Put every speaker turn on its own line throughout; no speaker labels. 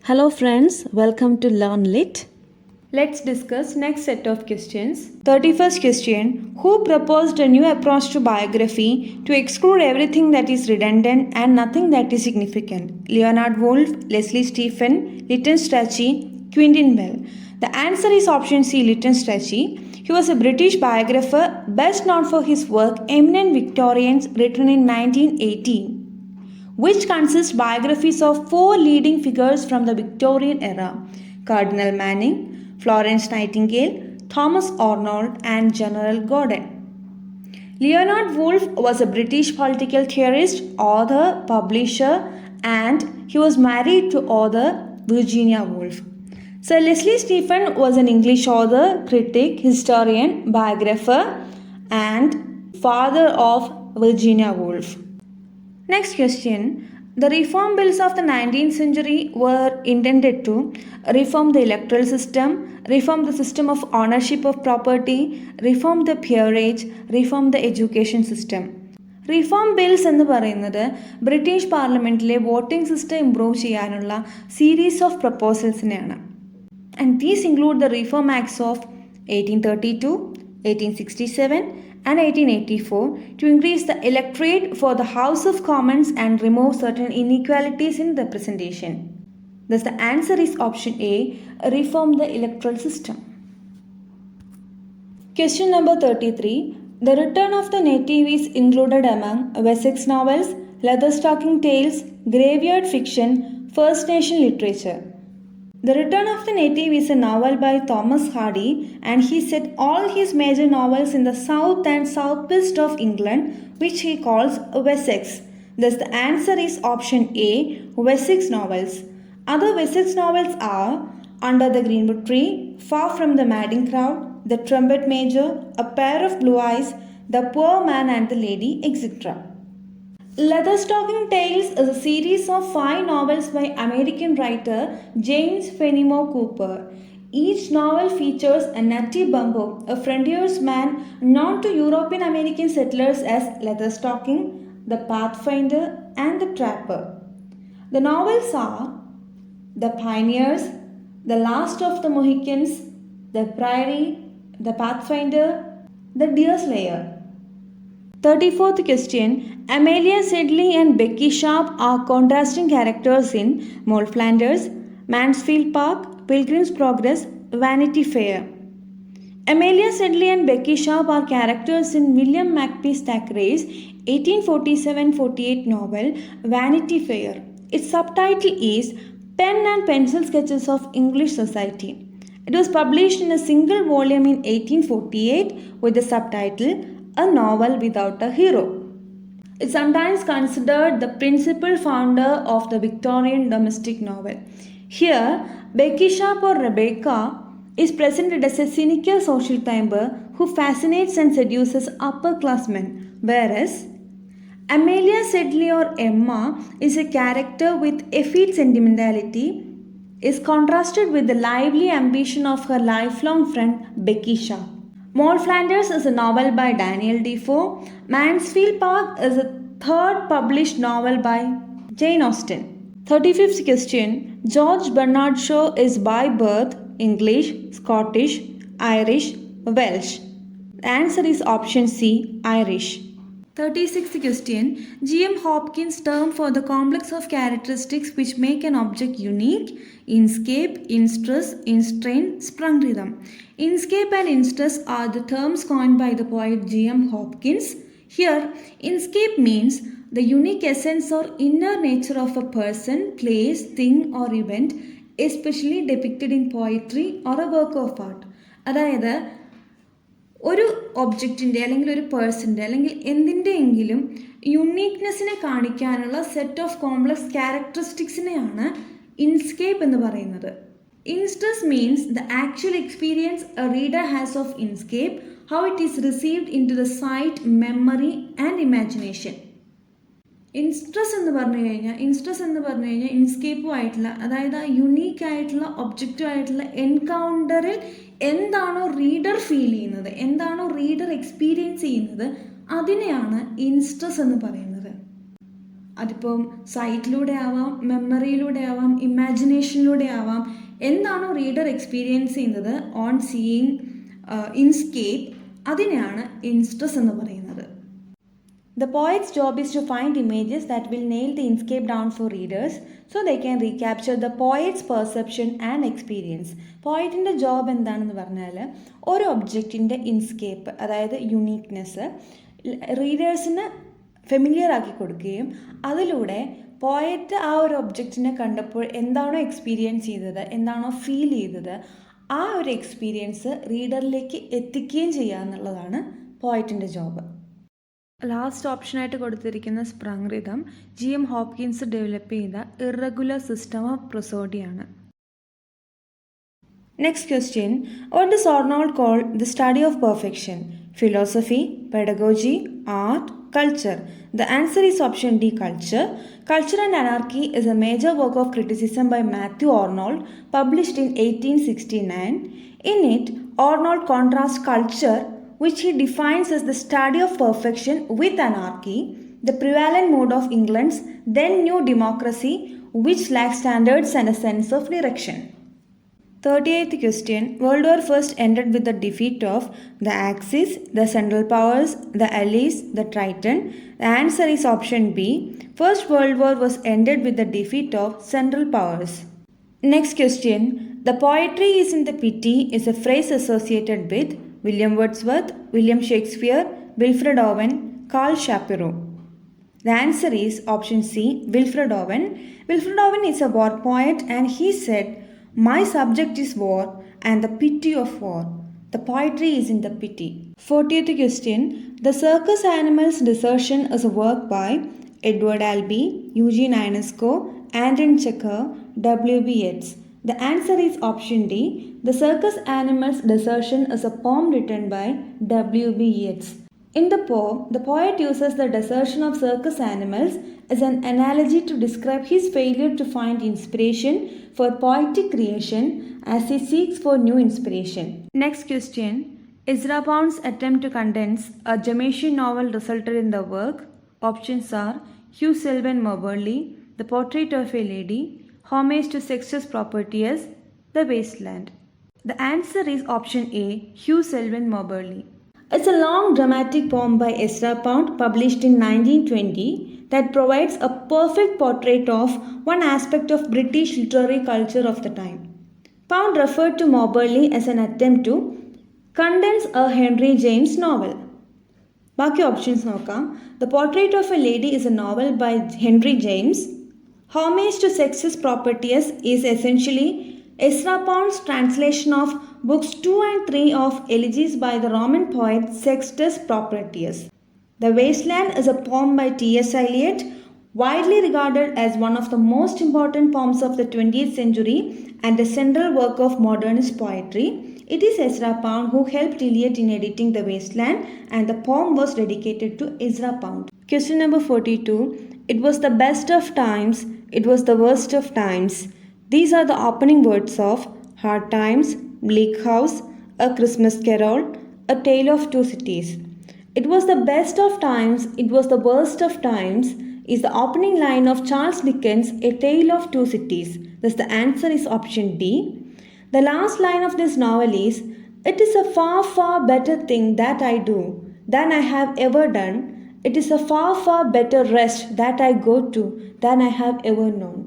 Hello friends, welcome to Learn Lit. Let's discuss next set of questions. 31st question. Who proposed a new approach to biography to exclude everything that is redundant and nothing that is significant? Leonard Woolf, Leslie Stephen, Lytton Strachey, Quentin Bell. The answer is option C, Lytton Strachey. He was a British biographer best known for his work Eminent Victorians written in 1918, which consists biographies of four leading figures from the Victorian era: Cardinal Manning, Florence Nightingale, Thomas Arnold, and General Gordon. Leonard Woolf was a British political theorist, author, publisher, and he was married to author Virginia Woolf. Sir Leslie Stephen was an English author, critic, historian, biographer, and father of Virginia Woolf. Next question. The reform bills of the 19th century were intended to reform the electoral system, reform the system of ownership of property, reform the peerage, reform the education system. Reform bills എന്ന് പറയുന്നത് British പാർലമെൻറ്റിലെ voting system improve ചെയ്യാനുള്ള series of പ്രപ്പോസൽസിനെയാണ്. And these include the reform acts of 1832, 1867 and 1884 to increase the electorate for the House of Commons and remove certain inequalities in representation. Thus the answer is option A, reform the electoral system. Question number 33. The return of the native is included among Wessex novels, Leatherstocking Tales, graveyard fiction, First Nation literature. The Return of the Native is a novel by Thomas Hardy, and he set all his major novels in the south and southwest of England, which he calls Wessex. Thus the answer is option A, Wessex novels. Other Wessex novels are Under the Greenwood Tree, Far from the Madding Crowd, The Trumpet Major, A Pair of Blue Eyes, The Poor Man and the Lady, etc. Leatherstocking Tales is a series of 5 novels by American writer James Fenimore Cooper. Each novel features a native Bumbo, a frontiersman known to European American settlers as Leatherstocking, the Pathfinder, and the Trapper. The novels are The Pioneers, The Last of the Mohicans, The Prairie, The Pathfinder, The Deerslayer. 34th question. Amelia Sedley and Becky Sharp are contrasting characters in Moll Flanders, Mansfield Park, Pilgrim's Progress, Vanity Fair. Amelia Sedley and Becky Sharp are characters in William Makepeace Thackeray's 1847-48 novel Vanity Fair. Its subtitle is Pen and Pencil Sketches of English Society. It was published in a single volume in 1848 with the subtitle A Novel Without a Hero. It's sometimes considered the principal founder of the Victorian domestic novel. Here, Becky Sharp or Rebecca is presented as a cynical social climber who fascinates and seduces upper-class men, whereas Amelia Sedley or Emma is a character with effete sentimentality, is contrasted with the lively ambition of her lifelong friend Becky Sharp. Moll Flanders is a novel by Daniel Defoe. Mansfield Park is a third published novel by Jane Austen. 35th question. George Bernard Shaw is by birth English, Scottish, Irish, Welsh. The answer is option C, Irish. 36th question. G.M. Hopkins' term for the complex of characteristics which make an object unique: inscape, instress, instrain, sprung rhythm. Inscape and instress are the terms coined by the poet G.M. Hopkins. Here, inscape means the unique essence or inner nature of a person, place, thing or event, especially depicted in poetry or a work of art. അതായത് ഒരു ഒബ്ജക്റ്റിൻ്റെ അല്ലെങ്കിൽ ഒരു പേഴ്സൻ്റെ അല്ലെങ്കിൽ എന്തിൻ്റെയെങ്കിലും യുണീക്നെസ്സിനെ കാണിക്കാനുള്ള set of complex ക്യാരക്ടറിസ്റ്റിക്സിനെയാണ് ഇൻസ്കേപ്പ് എന്ന് പറയുന്നത്. Instress means the actual experience a reader has of inscape, how it is received into the sight, memory and imagination. Instress എന്ന് പറഞ്ഞു കഴിഞ്ഞാൽ ഇൻസ്കേപ്പുമായിട്ടുള്ള, അതായത് ആ യുണീക്കായിട്ടുള്ള ഒബ്ജക്റ്റുമായിട്ടുള്ള എൻകൗണ്ടറിൽ എന്താണോ റീഡർ ഫീൽ ചെയ്യുന്നത്, എന്താണോ റീഡർ എക്സ്പീരിയൻസ് ചെയ്യുന്നത്, അതിനെയാണ് ഇൻസ്ട്രസ് എന്ന് പറയുന്നത്. അതിപ്പം സൈറ്റിലൂടെ ആവാം, മെമ്മറിയിലൂടെ ആവാം, ഇമാജിനേഷനിലൂടെ ആവാം. എന്താണോ റീഡർ എക്സ്പീരിയൻസ് ചെയ്യുന്നത് ഓൺ സീയിങ് ഇൻസ്കേപ്പ്, അതിനെയാണ് ഇൻസ്ട്രസ് എന്ന് പറയുന്നത്. The poet's job is to find images that will nail the inscape down for readers so they can recapture the poet's perception and experience. പോയറ്റിൻ്റെ ജോബ് എന്താണെന്ന് പറഞ്ഞാൽ ഒരു ഒബ്ജക്റ്റിൻ്റെ ഇൻസ്കേപ്പ്, അതായത് യുണീക്നെസ് റീഡേഴ്സിന് ഫെമിലിയർ ആക്കി കൊടുക്കുകയും അതിലൂടെ പോയറ്റ് ആ ഒരു ഒബ്ജക്റ്റിനെ കണ്ടപ്പോൾ എന്താണോ എക്സ്പീരിയൻസ് ചെയ്തത്, എന്താണോ ഫീൽ ചെയ്തത്, ആ ഒരു എക്സ്പീരിയൻസ് റീഡറിലേക്ക് എത്തിക്കുകയും ചെയ്യുക എന്നുള്ളതാണ് പോയറ്റിൻ്റെ ജോബ്. ലാസ്റ്റ് ഓപ്ഷനായിട്ട് കൊടുത്തിരിക്കുന്ന sprung rhythm GM Hopkins develop ചെയ്ത ഇറഗുലർ സിസ്റ്റം ഓഫ് പ്രൊസോഡിയാണ്. Next question, what does Arnold call the study of perfection? Philosophy, pedagogy, art, culture? The answer is option D, culture. Culture and Anarchy is a major work of criticism by Matthew Arnold, published in 1869. In it, Arnold contrasts culture, which he defines as the study of perfection, with anarchy, the prevalent mood of England's then new democracy, which lacked standards and a sense of direction. 38th question, World War I ended with the defeat of the Axis, the Central Powers, the Allies, the Triton. The answer is option B. First World War was ended with the defeat of Central Powers. Next question, the poetry is in the pity is a phrase associated with William Wordsworth, William Shakespeare, Wilfred Owen, Carl Shapiro. The answer is option C, Wilfred Owen. Wilfred Owen is a war poet and he said, "My subject is war and the pity of war. The poetry is in the pity." 40th question, The Circus Animals Desertion is a work by Edward Albee, Eugene Ionesco, Anton Chekhov, W.B. Yeats. The answer is option D. The Circus Animals Desertion is a poem written by W.B. Yeats. In the poem, the poet uses the desertion of circus animals as an analogy to describe his failure to find inspiration for poetic creation as he seeks for new inspiration. Next question. Ezra Pound's attempt to condense a Jamaican novel resulted in the work. Options are Hugh Selwyn Moberly, The Portrait of a Lady, Homage to Sextus Propertius, The Wasteland. The answer is option A, Hugh Selwyn Moberly. It's a long dramatic poem by Ezra Pound published in 1920 that provides a perfect portrait of one aspect of British literary culture of the time. Pound referred to Moberly as an attempt to condense a Henry James novel. ബാക്കി options നോക്കാം. The Portrait of a Lady is a novel by Henry James. Homage to Sextus Propertius is essentially Ezra Pound's translation of books 2 and 3 of Elegies by the Roman poet Sextus Propertius. The Wasteland is a poem by T.S. Eliot, widely regarded as one of the most important poems of the 20th century and a central work of modernist poetry. It is Ezra Pound who helped Eliot in editing The Wasteland, and the poem was dedicated to Ezra Pound. Question number 42. It was the best of times, it was the worst of times. These are the opening words of Hard Times, Bleak House, A Christmas Carol, A Tale of Two Cities. It was the best of times, it was the worst of times is the opening line of Charles Dickens' A Tale of Two Cities. Thus the answer is option D. The last line of this novel is, "It is a far, far better thing that I do than I have ever done. It is a far, far better rest that I go to than I have ever known."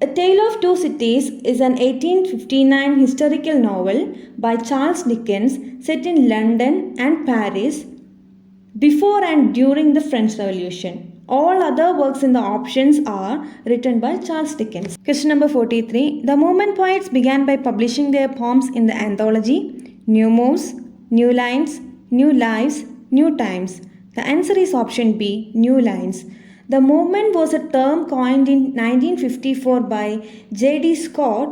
A Tale of Two Cities is an 1859 historical novel by Charles Dickens set in London and Paris before and during the French Revolution. All other works in the options are written by Charles Dickens. Question number 43. The movement poets began by publishing their poems in the anthology New Moves, New Lines, New Lives, New Times. The answer is option B, New Lines. The movement was a term coined in 1954 by J.D. Scott,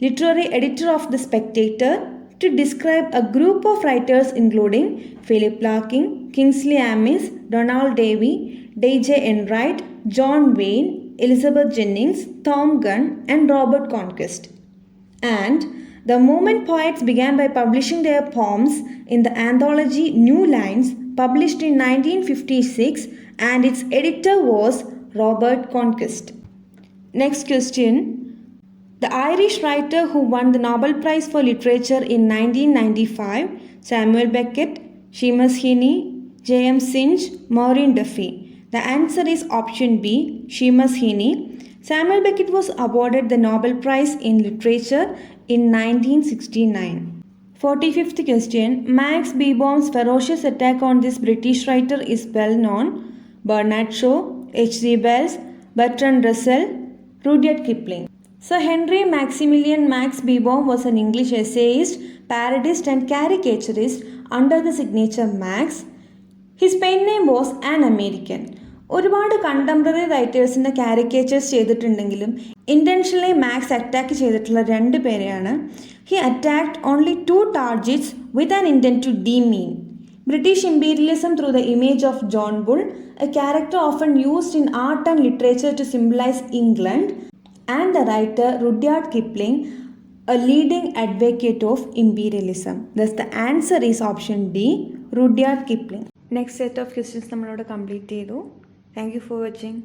literary editor of The Spectator, to describe a group of writers including Philip Larkin, Kingsley Amis, Donald Davy, D.J. Enright, John Wayne, Elizabeth Jennings, Tom Gunn, and Robert Conquest. And the movement poets began by publishing their poems in the anthology New Lines, published in 1956, and its editor was Robert Conquest. Next question. The Irish writer who won the Nobel Prize for Literature in 1995, Samuel Beckett, Seamus Heaney, J.M. Synge, Maureen Duffy. The answer is option B, Seamus Heaney. Samuel Beckett was awarded the Nobel Prize in Literature in 1969. 45th question. Max Beerbohm's ferocious attack on this British writer is well known. Bernard Shaw, H.G. Wells, Bertrand Russell, Rudyard Kipling. Sir Henry Maximilian Max Beerbohm was an English essayist, parodist and caricaturist under the signature Max. His pen name was an American. ഒരുപാട് contemporary റൈറ്റേഴ്സിൻ്റെ caricatures ചെയ്തിട്ടുണ്ടെങ്കിലും intentionally Max attack ചെയ്തിട്ടുള്ള 2 പേരെയാണ്. He attacked only 2 targets with an intent to demean British imperialism through the image of John Bull, a character often used in art and literature to symbolize England, and the writer Rudyard Kipling, a leading advocate of imperialism. Thus the answer is option D, Rudyard Kipling. Next set of questions നമ്മളോട് complete ചെയ്തു. Thank you for watching.